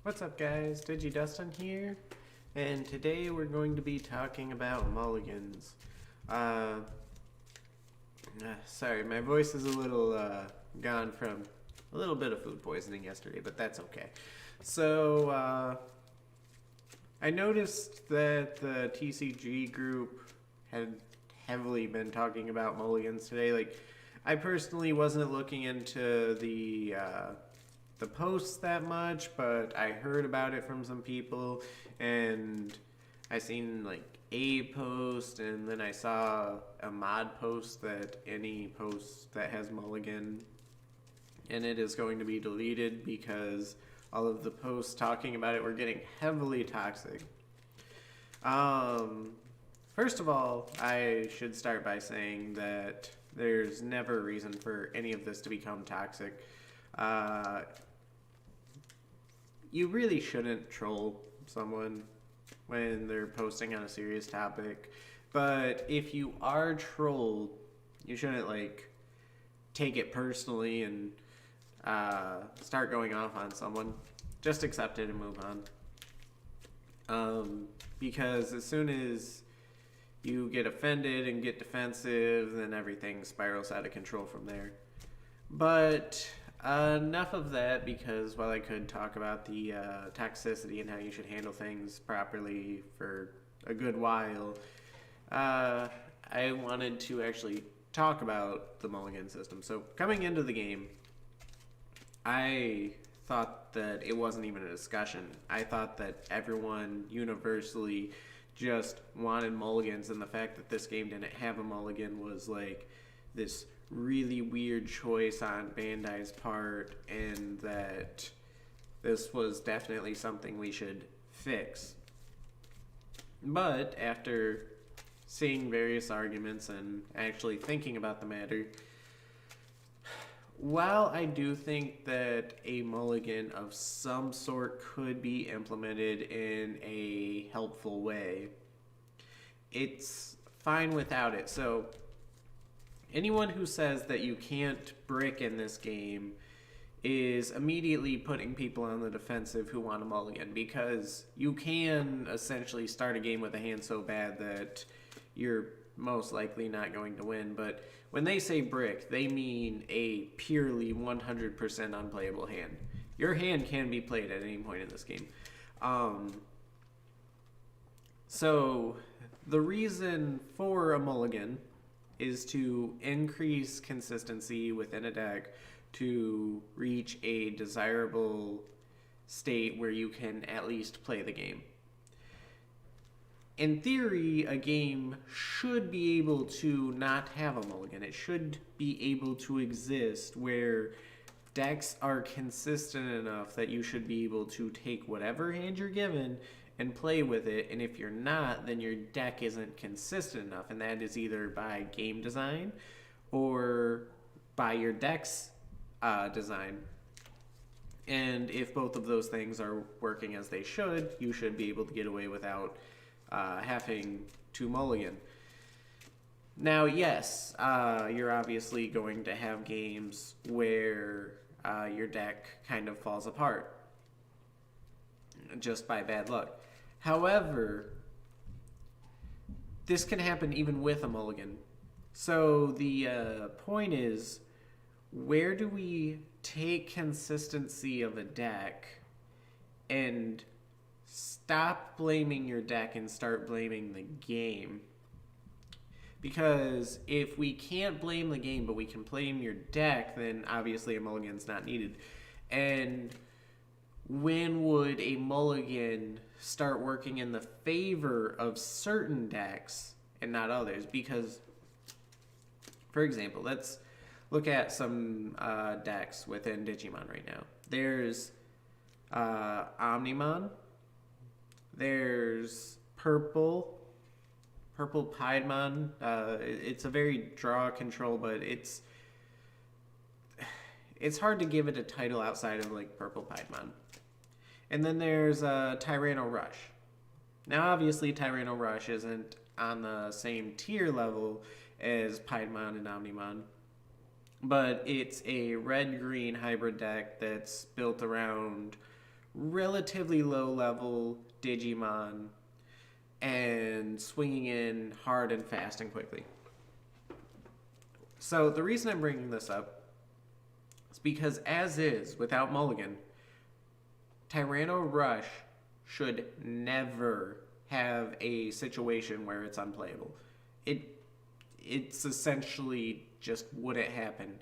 What's up guys, DigiDustin here, and today we're going to be talking about mulligans. Sorry, my voice is a little gone from a little bit of food poisoning yesterday, but that's okay. So, I noticed that the TCG group had heavily been talking about mulligans today. Like, I personally wasn't looking into the posts that much, but I heard about it from some people, and I seen like a post, and then I saw a mod post that any post that has mulligan in it is going to be deleted because all of the posts talking about it were getting heavily toxic. First of all, I should start by saying that there's never a reason for any of this to become toxic. You really shouldn't troll someone when they're posting on a serious topic, but if you are trolled, you shouldn't like take it personally and start going off on someone. Just accept it and move on. Because as soon as you get offended and get defensive, then everything spirals out of control from there. But enough of that, because while I could talk about the toxicity and how you should handle things properly for a good while, I wanted to actually talk about the mulligan system. So coming into the game, I thought that it wasn't even a discussion. I thought that everyone universally just wanted mulligans, and the fact that this game didn't have a mulligan was like this really weird choice on Bandai's part, and that this was definitely something we should fix. But after seeing various arguments and actually thinking about the matter, while I do think that a mulligan of some sort could be implemented in a helpful way, it's fine without it. So anyone who says that you can't brick in this game is immediately putting people on the defensive who want a mulligan, because you can essentially start a game with a hand so bad that you're most likely not going to win. But when they say brick, they mean a purely 100% unplayable hand. Your hand can be played at any point in this game. So the reason for a mulligan is to increase consistency within a deck to reach a desirable state where you can at least play the game. In theory, a game should be able to not have a mulligan. It should be able to exist where decks are consistent enough that you should be able to take whatever hand you're given and play with it, and if you're not, then your deck isn't consistent enough, and that is either by game design or by your deck's design. And if both of those things are working as they should, you should be able to get away without having to mulligan. Now, yes, you're obviously going to have games where your deck kind of falls apart just by bad luck. However, this can happen even with a mulligan. So the point is, where do we take consistency of a deck and stop blaming your deck and start blaming the game? Because if we can't blame the game, but we can blame your deck, then obviously a mulligan's not needed. And when would a mulligan start working in the favor of certain decks and not others? Because, for example, let's look at some decks within Digimon right now. There's Omnimon. There's Purple Piedmon. It's a very draw control, but it's hard to give it a title outside of like Purple Piedmon. And then there's Tyranno Rush. Now, obviously, Tyranno Rush isn't on the same tier level as Piedmon and Omnimon, but it's a red-green hybrid deck that's built around relatively low level Digimon and swinging in hard and fast and quickly. So the reason I'm bringing this up is because, as is, without Mulligan, Tyranno Rush should never have a situation where it's unplayable. It's essentially just wouldn't happen.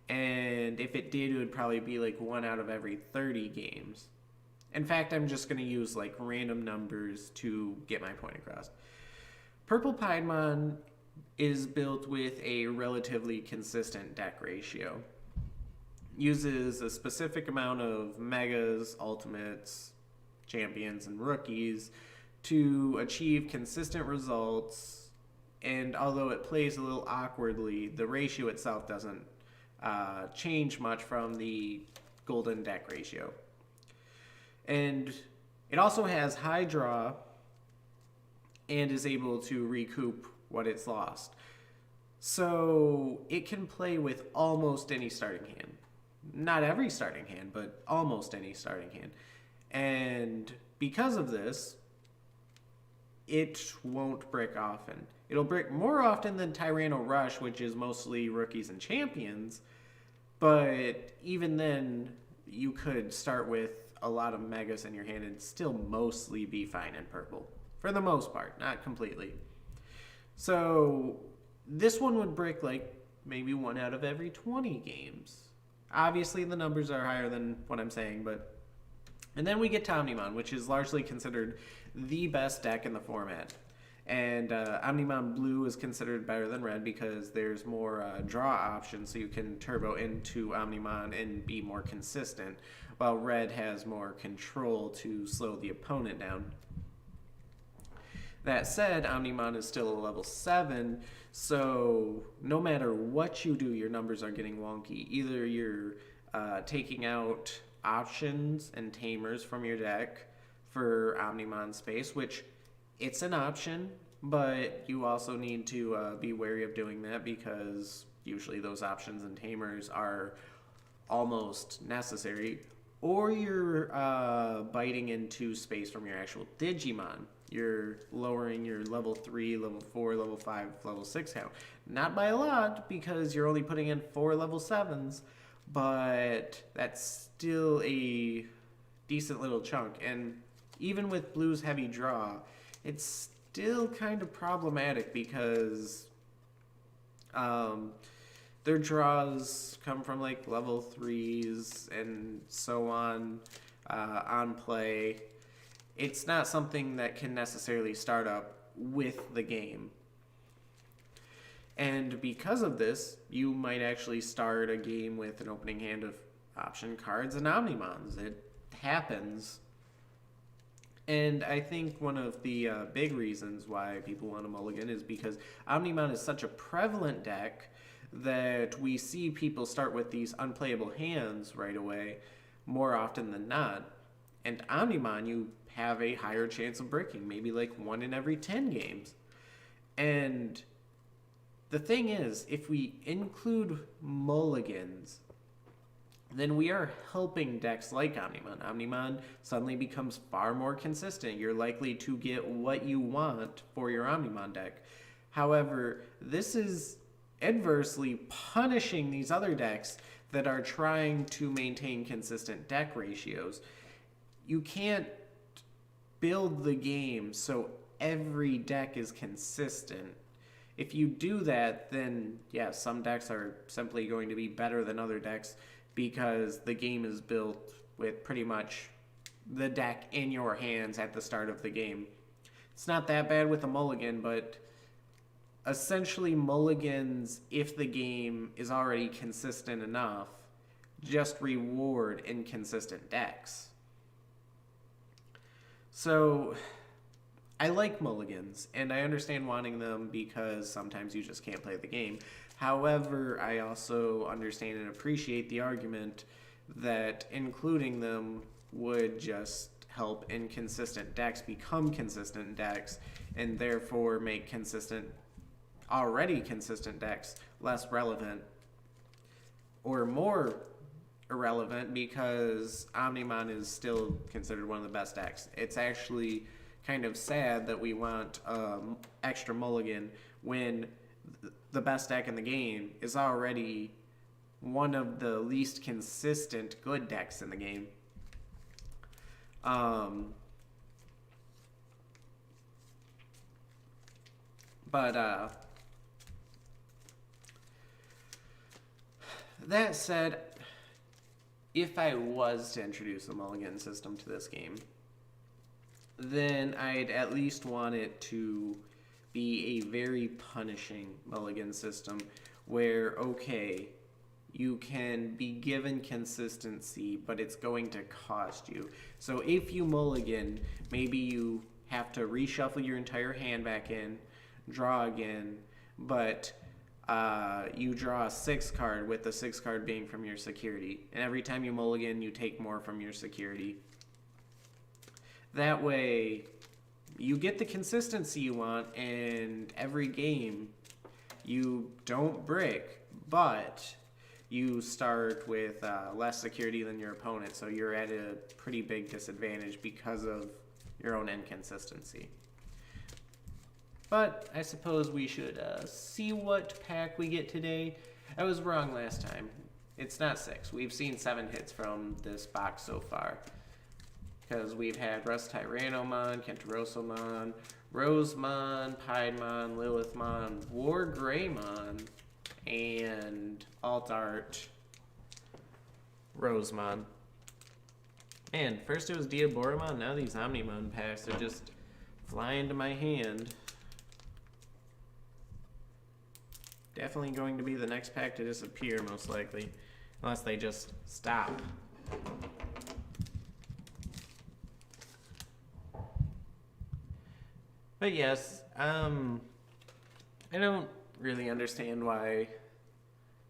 And if it did, it would probably be like 1 out of every 30 games. In fact, I'm just going to use like random numbers to get my point across. Purple Piedmon is built with a relatively consistent deck ratio. Uses a specific amount of megas, ultimates, champions, and rookies to achieve consistent results. And although it plays a little awkwardly, the ratio itself doesn't change much from the golden deck ratio. And it also has high draw and is able to recoup what it's lost. So it can play with almost any starting hand. Not every starting hand, but almost any starting hand. And because of this, it won't brick often. It'll brick more often than Tyranno Rush, which is mostly rookies and champions. But even then, you could start with a lot of megas in your hand and still mostly be fine in purple. For the most part, not completely. So this one would brick like maybe 1 out of every 20 games. Obviously, the numbers are higher than what I'm saying, but... And then we get Omnimon, which is largely considered the best deck in the format. And Omnimon Blue is considered better than Red because there's more draw options, so you can turbo into Omnimon and be more consistent, while Red has more control to slow the opponent down. That said, Omnimon is still a level 7, so no matter what you do, your numbers are getting wonky. Either you're taking out options and tamers from your deck for Omnimon space, which it's an option, but you also need to be wary of doing that because usually those options and tamers are almost necessary. Or you're biting into space from your actual Digimon. You're lowering your level 3, level 4, level 5, level 6 count. Not by a lot, because you're only putting in 4 level 7s, but that's still a decent little chunk. And even with Blue's heavy draw, it's still kind of problematic because their draws come from like level 3s and so on play. It's not something that can necessarily start up with the game. And because of this, you might actually start a game with an opening hand of option cards and Omnimons. It happens. And I think one of the big reasons why people want a mulligan is because Omnimon is such a prevalent deck that we see people start with these unplayable hands right away more often than not. And Omnimon, you have a higher chance of breaking, maybe like 1 in every 10 games. And the thing is, if we include mulligans, then we are helping decks like Omnimon. Omnimon suddenly becomes far more consistent. You're likely to get what you want for your Omnimon deck. However, this is adversely punishing these other decks that are trying to maintain consistent deck ratios. You can't build the game so every deck is consistent. If you do that, then yeah, some decks are simply going to be better than other decks because the game is built with pretty much the deck in your hands at the start of the game. It's not that bad with a mulligan, but essentially mulligans, if the game is already consistent enough, just reward inconsistent decks. So I like mulligans, and I understand wanting them because sometimes you just can't play the game. However, I also understand and appreciate the argument that including them would just help inconsistent decks become consistent decks and therefore make already consistent decks less relevant or more irrelevant because Omnimon is still considered one of the best decks. It's actually kind of sad that we want extra Mulligan when the best deck in the game is already one of the least consistent good decks in the game. But that said, if I was to introduce a mulligan system to this game, then I'd at least want it to be a very punishing mulligan system where, okay, you can be given consistency, but it's going to cost you. So if you mulligan, maybe you have to reshuffle your entire hand back in, draw again, but you draw a 6 card with the 6 card being from your security. And every time you mulligan, you take more from your security. That way, you get the consistency you want, and every game, you don't brick, but you start with less security than your opponent, so you're at a pretty big disadvantage because of your own inconsistency. But I suppose we should see what pack we get today. I was wrong last time. It's not 6. We've seen 7 hits from this box so far. Because we've had Rust Tyrannomon, Kentorosomon, Rosemon, Piedmon, Lilithmon, War Greymon, and Alt Art Rosemon. And first it was Diaboromon, now these Omnimon packs are just flying into my hand. Definitely going to be the next pack to disappear, most likely. Unless they just stop. But yes, I don't really understand why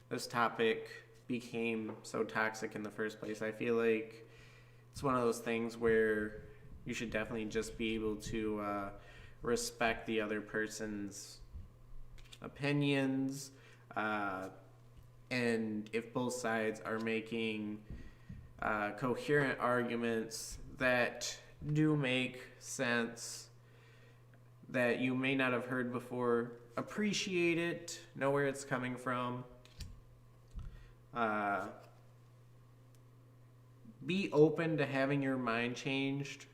this topic became so toxic in the first place. I feel like it's one of those things where you should definitely just be able to respect the other person's opinions, and if both sides are making coherent arguments that do make sense, that you may not have heard before, appreciate it, know where it's coming from, be open to having your mind changed,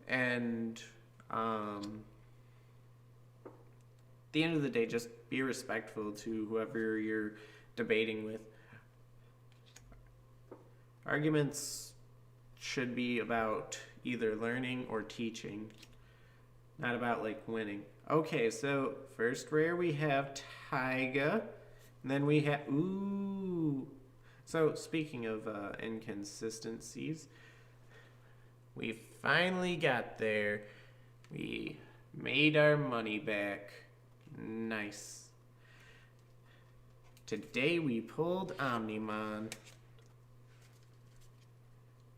and at the end of the day, just be respectful to whoever you're debating with. Arguments should be about either learning or teaching, not about like winning. Okay, so first rare we have Taiga, and then we have ooh. So speaking of inconsistencies, we finally got there. We made our money back. Nice. Today we pulled Omnimon.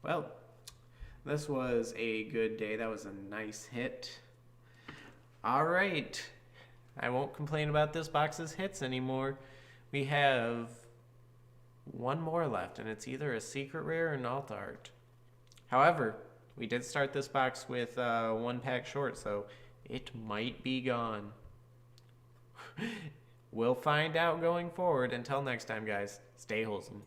Well, this was a good day. That was a nice hit. All right. I won't complain about this box's hits anymore. We have one more left, and it's either a secret rare or an alt art. However, we did start this box with one pack short, so it might be gone. We'll find out going forward. Until next time, guys, stay wholesome.